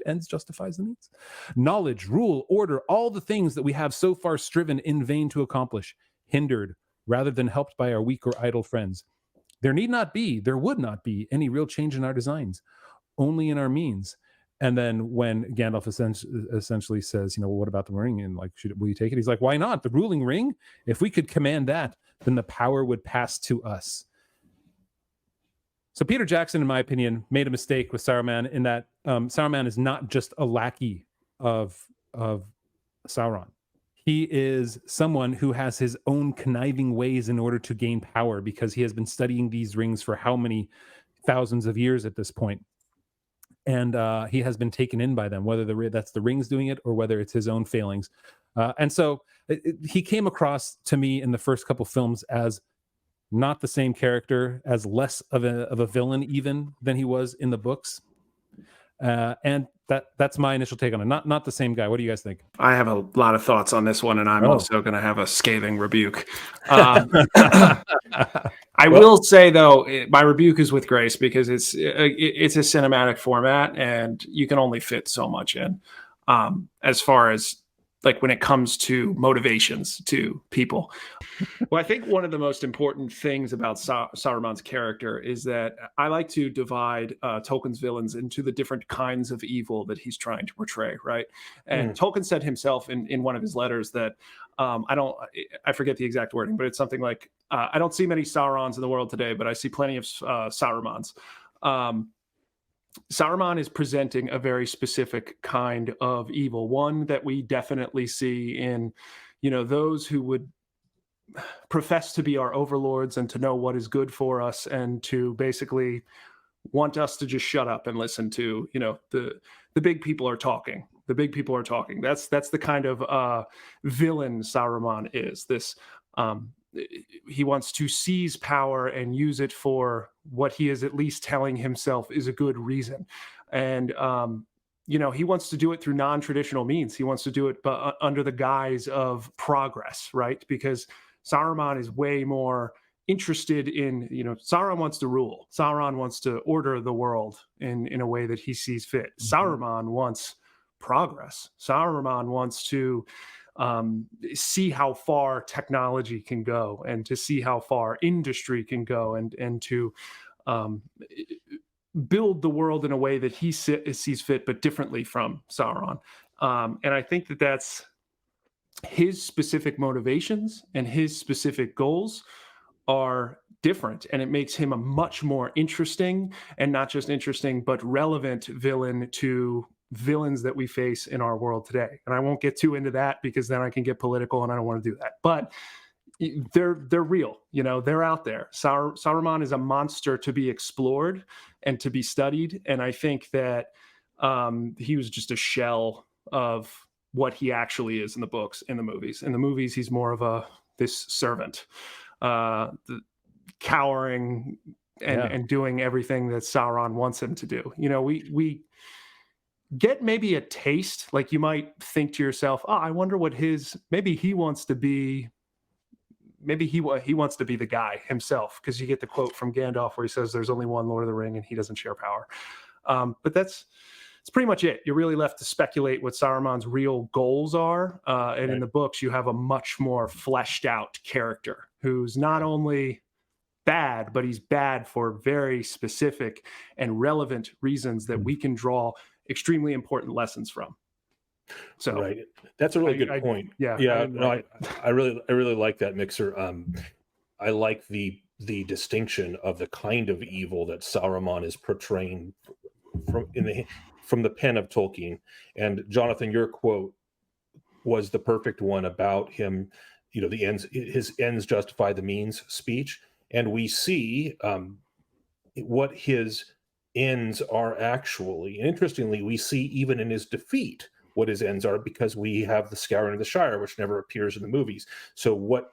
Ends justifies the means. Knowledge, rule, order, all the things that we have so far striven in vain to accomplish, hindered rather than helped by our weak or idle friends. There would not be any real change in our designs, only in our means. And then when Gandalf essentially says, well, what about the ring? And like, will you take it? He's like, why not? The ruling ring? If we could command that, then the power would pass to us. So Peter Jackson, in my opinion, made a mistake with Saruman in that Saruman is not just a lackey of Sauron. He is someone who has his own conniving ways in order to gain power, because he has been studying these rings for how many thousands of years at this point. And he has been taken in by them, whether that's the rings doing it or whether it's his own failings. And so he came across to me in the first couple films as not the same character, as less of a villain even than he was in the books. And that's my initial take on it. Not the same guy. What do you guys think? I have a lot of thoughts on this one, and I'm also going to have a scathing rebuke. I will say, though, my rebuke is with grace, because it's a cinematic format, and you can only fit so much in. As far as like when it comes to motivations to people. Well, I think one of the most important things about Saruman's character is that I like to divide Tolkien's villains into the different kinds of evil that he's trying to portray, right? And Tolkien said himself in one of his letters that I forget the exact wording, but it's something like, I don't see many Saurons in the world today, but I see plenty of Sarumans. Saruman is presenting a very specific kind of evil, one that we definitely see in, those who would profess to be our overlords and to know what is good for us, and to basically want us to just shut up and listen to, the big people are talking. The big people are talking. That's the kind of villain Saruman is. This he wants to seize power and use it for what he is at least telling himself is a good reason. And, he wants to do it through non-traditional means. He wants to do it under the guise of progress, right? Because Saruman is way more interested in, Sauron wants to rule. Sauron wants to order the world in a way that he sees fit. Saruman wants progress. Saruman wants to see how far technology can go, and to see how far industry can go, and to build the world in a way that he sees fit, but differently from Sauron. And I think that that's his specific motivations and his specific goals are different, and it makes him a much more interesting, and not just interesting, but relevant villain to villains that we face in our world today. And I won't get too into that, because then I can get political, and I don't want to do that. But they're real, they're out there. Saruman is a monster to be explored and to be studied. And I think that he was just a shell of what he actually is in the books, in the movies. In the movies, he's more of this servant, cowering and doing everything that Sauron wants him to do. We get maybe a taste, like you might think to yourself, I wonder what maybe he wants to be the guy himself, because you get the quote from Gandalf where he says there's only one Lord of the Ring and he doesn't share power. But it's pretty much it. You're really left to speculate what Saruman's real goals are. And in the books, you have a much more fleshed out character who's not only bad, but he's bad for very specific and relevant reasons that we can draw extremely important lessons from. So right, that's a really good point. I really like that, Mixer. I like the distinction of the kind of evil that Saruman is portraying from the pen of Tolkien. And Jonathan, your quote was the perfect one about him, his ends justify the means speech. And we see what his ends are actually. And interestingly, we see even in his defeat what his ends are, because we have the Scouring of the Shire, which never appears in the movies. So what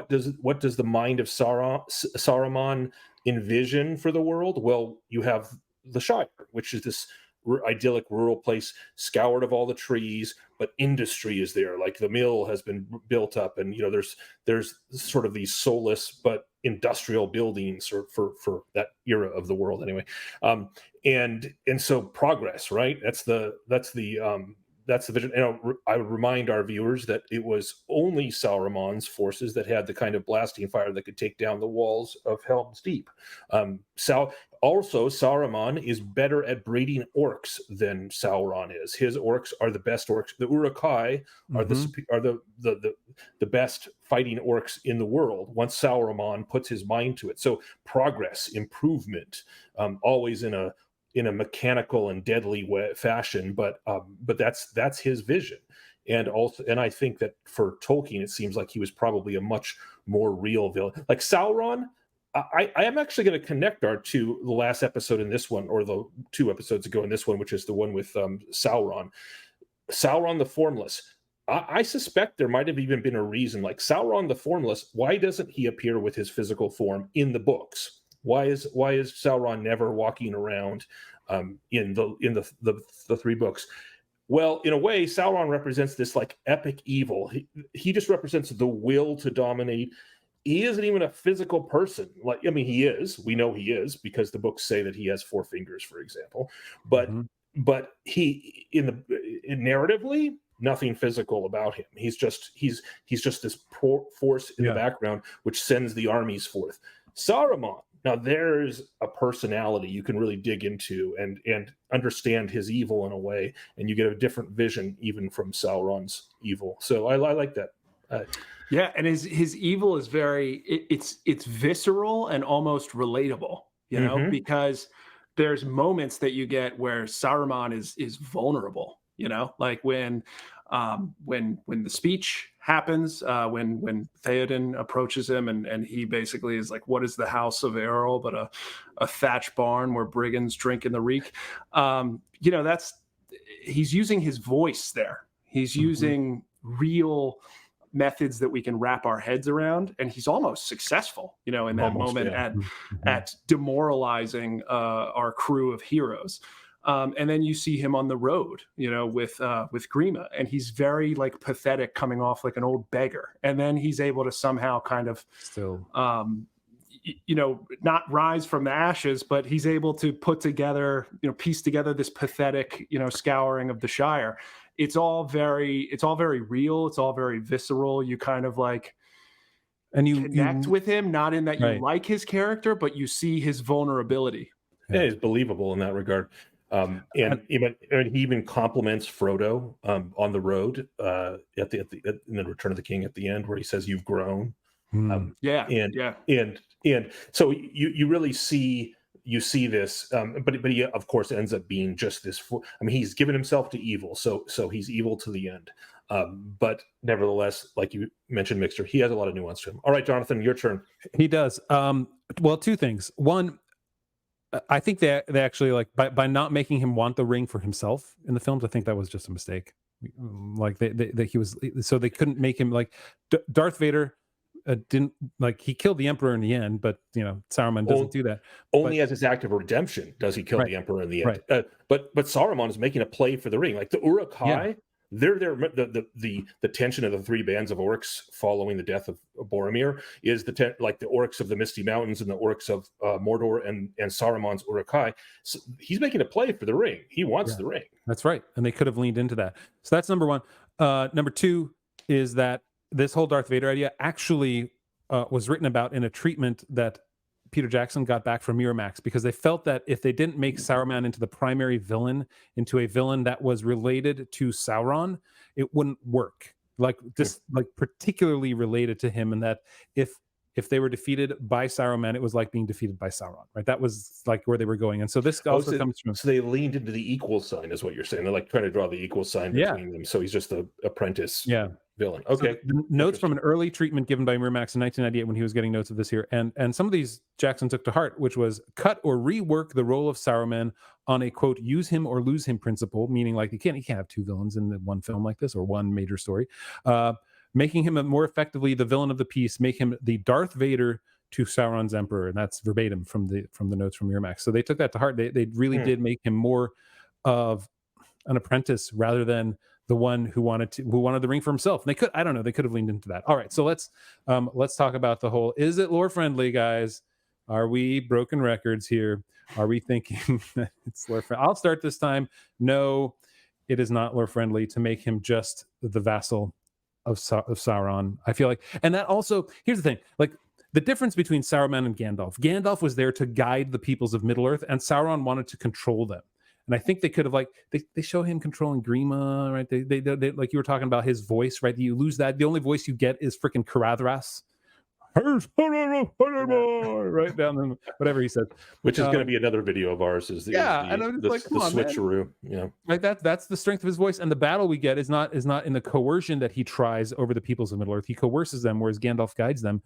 does the mind of Saruman envision for the world? Well, you have the Shire, which is this idyllic rural place scoured of all the trees, but industry is there. Like the mill has been built up, and there's sort of these soulless but industrial buildings for that era of the world anyway. And so progress, right? That's the vision. And I would remind our viewers that it was only Saruman's forces that had the kind of blasting fire that could take down the walls of Helm's Deep. Also, Saruman is better at breeding orcs than Sauron is. His orcs are the best orcs. The Uruk-hai are the best fighting orcs in the world once Saruman puts his mind to it. So progress, improvement, always in a mechanical and deadly fashion, but that's his vision. And I think that for Tolkien, it seems like he was probably a much more real villain. Like Sauron, I am actually going to connect the last episode in this one, or the 2 episodes ago in this one, which is the one with Sauron the Formless. I suspect there might have even been a reason, like Sauron the Formless, why doesn't he appear with his physical form in the books? Why is Sauron never walking around in the 3 books? Well, in a way, Sauron represents this like epic evil. He just represents the will to dominate. He isn't even a physical person. He is. We know he is, because the books say that he has 4 fingers, for example. But he narratively, nothing physical about him. He's just this force in the background which sends the armies forth. Saruman, now there's a personality you can really dig into and understand his evil in a way, and you get a different vision even from Sauron's evil. So I like that. Yeah, and his evil is it's visceral and almost relatable, because there's moments that you get where Saruman is vulnerable, like when the speech happens, when Theoden approaches him and he basically is like, what is the house of Errol but a thatch barn where brigands drink in the reek? He's using his voice there. He's using real methods that we can wrap our heads around, and he's almost successful, in that moment at demoralizing our crew of heroes. And then you see him on the road, with Grima, and he's very like pathetic, coming off like an old beggar. And then he's able to somehow kind of not rise from the ashes, but he's able to put together, piece together this pathetic, scouring of the Shire. It's all very real. It's all very visceral. You kind of like, and you connect with him, not in that you like his character, but you see his vulnerability. Yeah, he's believable in that regard. And he even compliments Frodo on the road in the Return of the King at the end, where he says, "You've grown." And so you really see this, but he of course ends up being just this. He's given himself to evil, so he's evil to the end. But nevertheless, like you mentioned, Mixter, he has a lot of nuance to him. All right, Jonathan, your turn. He does. Well, 2 things. One, I think they actually, like, by not making him want the ring for himself in the films, I think that was just a mistake. Like so they couldn't make him like Darth Vader. Didn't, like, he killed the Emperor in the end, but Saruman doesn't do that. Only as his act of redemption does he kill the Emperor in the end. Right. But Saruman is making a play for the ring. Like the Uruk-hai, they're there. The tension of the 3 bands of orcs following the death of Boromir is like the orcs of the Misty Mountains and the orcs of Mordor and Saruman's Uruk-hai. So he's making a play for the ring. He wants the ring. That's right, and they could have leaned into that. So that's number 1. Number 2 is that this whole Darth Vader idea actually was written about in a treatment that Peter Jackson got back from Miramax, because they felt that if they didn't make Saruman into the primary villain, into a villain that was related to Sauron, it wouldn't work. Like particularly related to him, and that if if they were defeated by Saruman, it was like being defeated by Sauron, right? That was like where they were going. And so this also comes from. So they leaned into the equal sign, is what you're saying. They're like trying to draw the equal sign between them. So he's just the apprentice villain. Okay. So the notes from an early treatment given by Miramax in 1998 when he was getting notes of this here. And some of these Jackson took to heart, which was cut or rework the role of Saruman on a, quote, use him or lose him principle, meaning like you can't have two villains in one film like this or one major story. Making him more effectively the villain of the piece, make him the Darth Vader to Sauron's emperor. And that's verbatim from the notes from Miramax. So they took that to heart. They really did make him more of an apprentice rather than the one who wanted the ring for himself. And they could have leaned into that. All right, so let's talk about the whole, is it lore friendly, guys? Are we broken records here? Are we thinking that it's lore friendly? I'll start this time. No, it is not lore friendly to make him just the vassal of Sauron. I feel like, and that also, here's the thing, like the difference between Saruman and Gandalf was there to guide the peoples of Middle-earth, and Sauron wanted to control them. And I think they could have, like, they show him controlling Grima, right? They like you were talking about his voice, right? You lose that. The only voice you get is freaking Caradhras. Right down the, whatever he said. Which is going to be another video of ours. And I'm just like, come on, switcheroo. Yeah. Like that's the strength of his voice. And the battle we get is not in the coercion that he tries over the peoples of Middle-earth. He coerces them, whereas Gandalf guides them.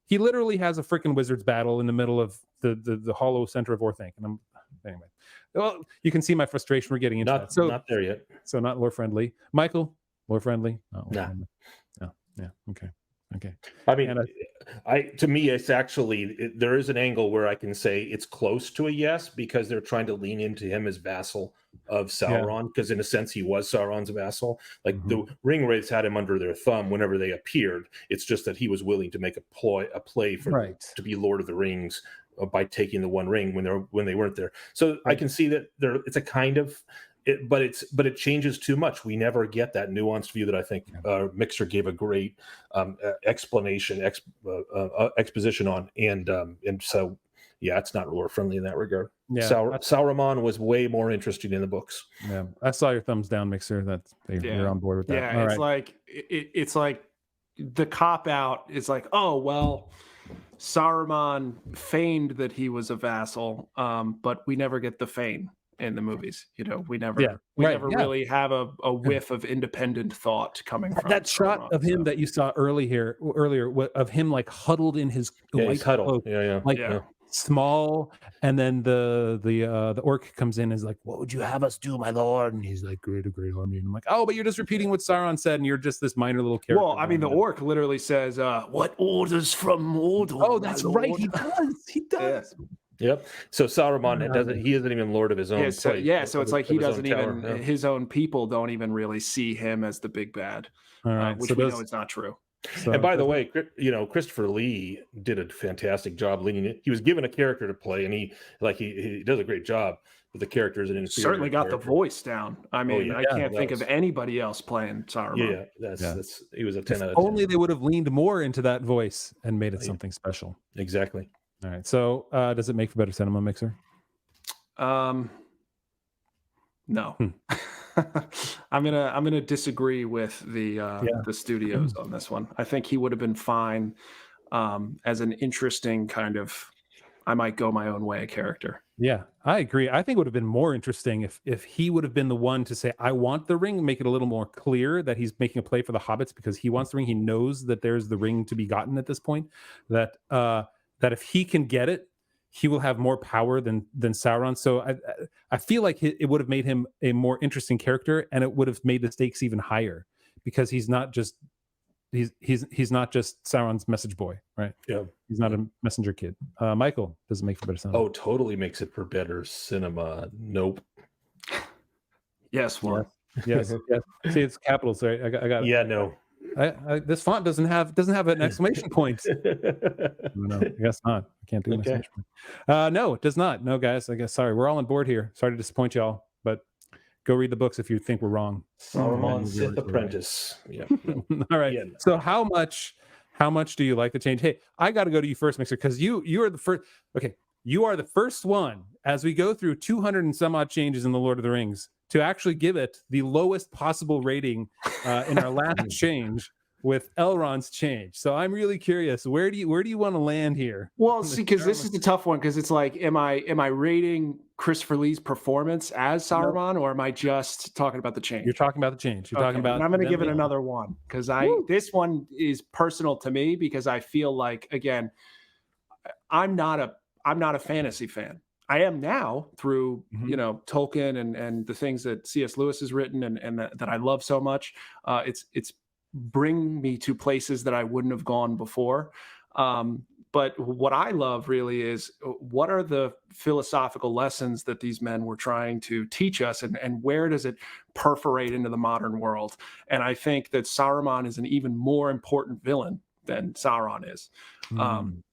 He literally has a freaking wizard's battle in the middle of the hollow center of Orthanc. And anyway. Well, you can see my frustration. We're getting into that. So not there yet. So not lore friendly. Michael, lore friendly? No. Yeah. Okay. I mean, to me, it's actually there is an angle where I can say it's close to a yes because they're trying to lean into him as vassal of Sauron, because in a sense he was Sauron's vassal. Like the Ringwraiths had him under their thumb whenever they appeared. It's just that he was willing to make a play for to be Lord of the Rings by taking the One Ring when they weren't there. So I can see that it's a kind of. But it changes too much. We never get that nuanced view that I think Mixer gave a great exposition on, and so it's not lore friendly in that regard. Yeah, Saruman was way more interesting in the books. Yeah, I saw your thumbs down, Mixer. You're on board with that. Yeah, it's like it's like the cop out is like, oh well, Saruman feigned that he was a vassal, but we never get the feign in the movies. We never really have a whiff of independent thought coming from that shot of him that you saw earlier of him like huddled in his white huddle cloak, small, and then the orc comes in and is like, what would you have us do, my lord? And he's like, great army. And I'm like, oh, but you're just repeating what Sauron said and you're just this minor little character. Well, I mean, the orc literally says, what orders from Mordor? Oh, that's right, he does. Yep. So Saruman he isn't even lord of his own. So it's like he doesn't even his own people don't even really see him as the big bad, which we know is not true. So, and by the way, Christopher Lee did a fantastic job leading it. He was given a character to play, and he does a great job with the characters. And certainly got the voice down. I mean, I can't think of anybody else playing Saruman. That's he was a 10 out of 10. Only they would have leaned more into that voice and made it something special. Exactly. All right. So, does it make for better cinema, Mixer? No. I'm gonna disagree with the studios on this one. I think he would have been fine as an interesting kind of I might go my own way character. Yeah, I agree. I think it would have been more interesting if he would have been the one to say, I want the ring, make it a little more clear that he's making a play for the hobbits because he wants the ring. He knows that there's the ring to be gotten at this point. That if he can get it, he will have more power than Sauron. So I feel like it would have made him a more interesting character, and it would have made the stakes even higher because he's not just Sauron's message boy, right? Yeah, he's not a messenger kid. Michael, does it make for better cinema? Oh, totally makes it for better cinema. Nope. Yes, Warren. Yes. See, it's capitals, right? I got it. Yeah, no. This font doesn't have an exclamation point. No, I guess not. I can't do an exclamation point. No, it does not. No, guys. I guess sorry. We're all on board here. Sorry to disappoint y'all, but go read the books if you think we're wrong. Saruman Sith Apprentice. Yeah. All right. Yeah, no. So how much do you like the change? Hey, I got to go to you first, Mixer, because you are the first. Okay, you are the first one as we go through 200 and some odd changes in the Lord of the Rings to actually give it the lowest possible rating in our last change with Elrond's change. So I'm really curious. Where do you want to land here? Well, see, because this is the tough one, because it's like, am I rating Christopher Lee's performance as Saruman, or am I just talking about the change? You're talking about the change. You're talking about. And I'm going to give it another one, because this one is personal to me, because I feel like, again, I'm not a fantasy fan. I am now through Tolkien and the things that C.S. Lewis has written and that I love so much. It's bring me to places that I wouldn't have gone before. But what I love really is, what are the philosophical lessons that these men were trying to teach us, and where does it perforate into the modern world? And I think that Saruman is an even more important villain than Sauron is.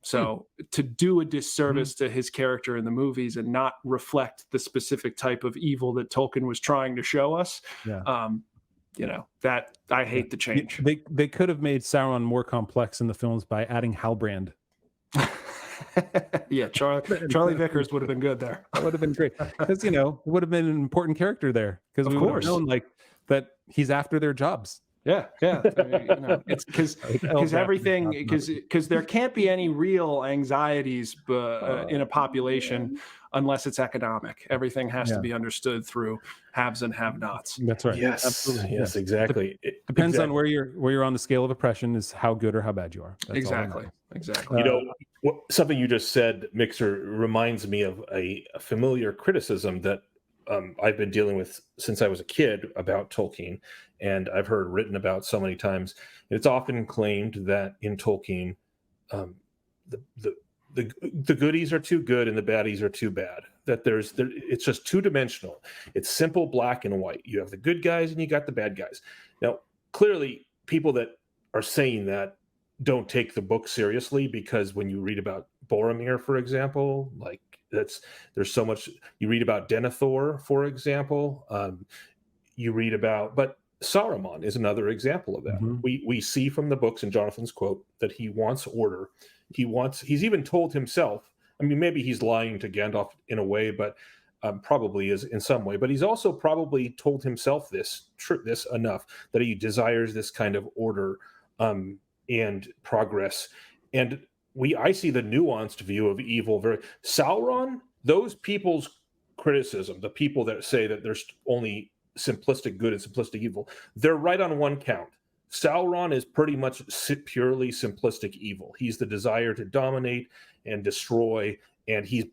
So to do a disservice to his character in the movies and not reflect the specific type of evil that Tolkien was trying to show us, that I hate the change. They could have made Sauron more complex in the films by adding Halbrand. Yeah, Charlie Vickers would have been good there. That would have been great, because would have been an important character there, because we would have known like that he's after their jobs. Yeah. It's because everything, because there can't be any real anxieties in a population unless it's economic. Everything has to be understood through haves and have-nots. That's right. Yes, absolutely. Yes, exactly. It depends on where you're on the scale of oppression, is how good or how bad you are. That's exactly. Something you just said, Mixer, reminds me of a familiar criticism that I've been dealing with since I was a kid about Tolkien, and I've heard written about so many times. It's often claimed that in Tolkien, the goodies are too good and the baddies are too bad. That it's just two-dimensional. It's simple black and white. You have the good guys and you got the bad guys. Now, clearly, people that are saying that don't take the book seriously, because when you read about Boromir, for example, like there's so much. You read about Denethor, for example. You read about, but Saruman is another example of that. We see from the books, and Jonathan's quote, that he wants order. He's even told himself, I mean, maybe he's lying to Gandalf in a way, but probably is in some way, but he's also probably told himself this enough that he desires this kind of order and progress. And I see the nuanced view of evil. Sauron, those people's criticism, the people that say that there's only simplistic good and simplistic evil, they're right on one count. Sauron is pretty much purely simplistic evil. He's the desire to dominate and destroy, and he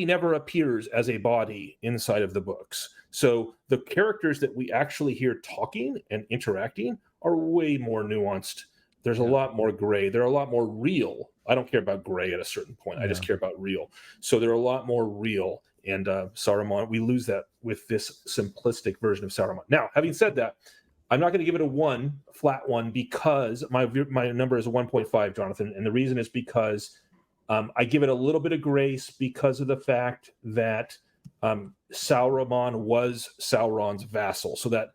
never appears as a body inside of the books. So the characters that we actually hear talking and interacting are way more nuanced. There's a lot more gray. They're a lot more real. I don't care about gray at a certain point. I just care about real. So they're a lot more real. And Saruman, we lose that with this simplistic version of Saruman. Now, having said that, I'm not going to give it a flat one, because my number is a 1.5, Jonathan. And the reason is because I give it a little bit of grace because of the fact that Saruman was Sauron's vassal. So that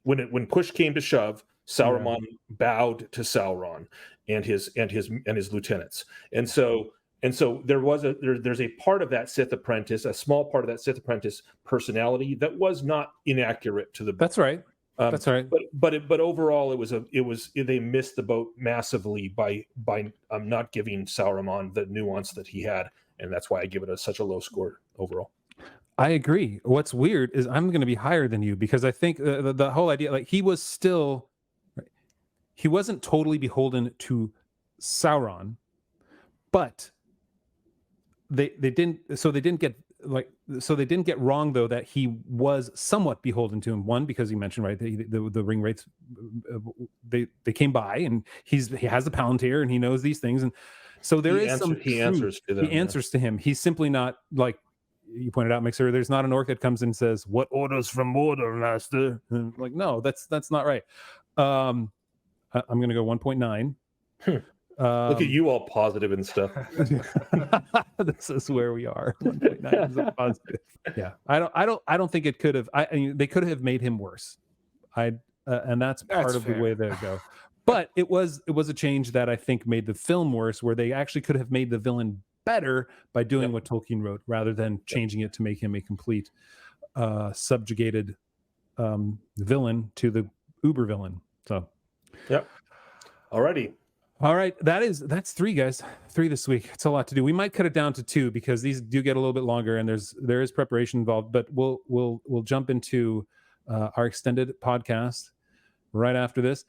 when push came to shove, Saruman bowed to Sauron and his lieutenants. And so there's a part of that Sith apprentice, a small part of that Sith apprentice personality that was not inaccurate to the book. That's right. That's right. But overall, they missed the boat massively by not giving Saruman the nuance that he had, and that's why I give it such a low score overall. I agree. What's weird is I'm going to be higher than you, because I think the whole idea, like, he wasn't totally beholden to Sauron, but they didn't get wrong, though, that he was somewhat beholden to him. One, because you mentioned, right, the ring wraiths, they came by, and he has the Palantir, and he knows these things, and so he answers to them. He answers to him. He's simply not, like you pointed out, Mixer, there's not an orc that comes in and says, "What orders from Mordor, master?" And like, no, that's not right. I'm going to go 1.9. Look at you, all positive and stuff. This is where we are. 1.9 is a positive. Yeah, I don't think it could have. I mean, they could have made him worse. And that's part of the way they go. But it was a change that I think made the film worse, where they actually could have made the villain better by doing what Tolkien wrote, rather than changing it to make him a complete subjugated villain to the uber villain. So, yep. Alrighty. All right, that's 3, guys. 3 this week. It's a lot to do. We might cut it down to 2 because these do get a little bit longer, and there is preparation involved. But we'll jump into our extended podcast right after this.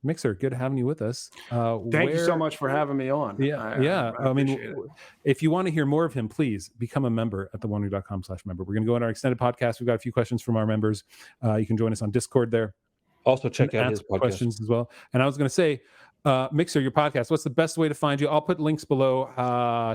Mixer, good having you with us. Thank you so much for having me on. Yeah. I mean, if you want to hear more of him, please become a member at thewondering.com/member. We're going to go on our extended podcast. We've got a few questions from our members. You can join us on Discord there. Also check out his podcast. Questions as well. And I was going to say, Mixer, your podcast, what's the best way to find you? I'll put links below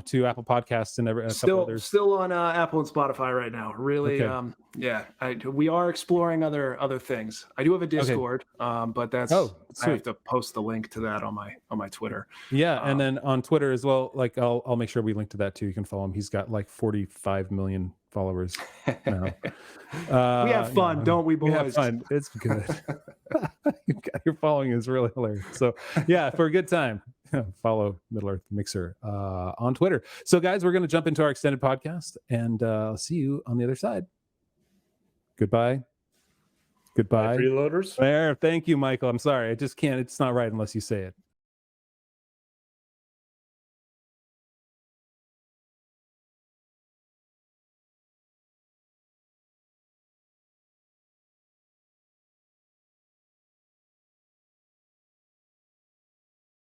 to Apple Podcasts and a couple others. Still on Apple and Spotify right now. Really, okay. We are exploring other things. I do have a Discord, but that's I have to post the link to that on my Twitter. Yeah, and then on Twitter as well. Like I'll make sure we link to that too. You can follow him. He's got like 45 million followers now. We have fun, don't we, boys? We have fun. It's good. Your following is really hilarious. So yeah, for a good time, follow Middle Earth Mixer on Twitter. So guys, we're going to jump into our extended podcast, and I'll see you on the other side. Goodbye. Freeloaders. There. Thank you, Michael. I'm sorry. I just can't. It's not right unless you say it.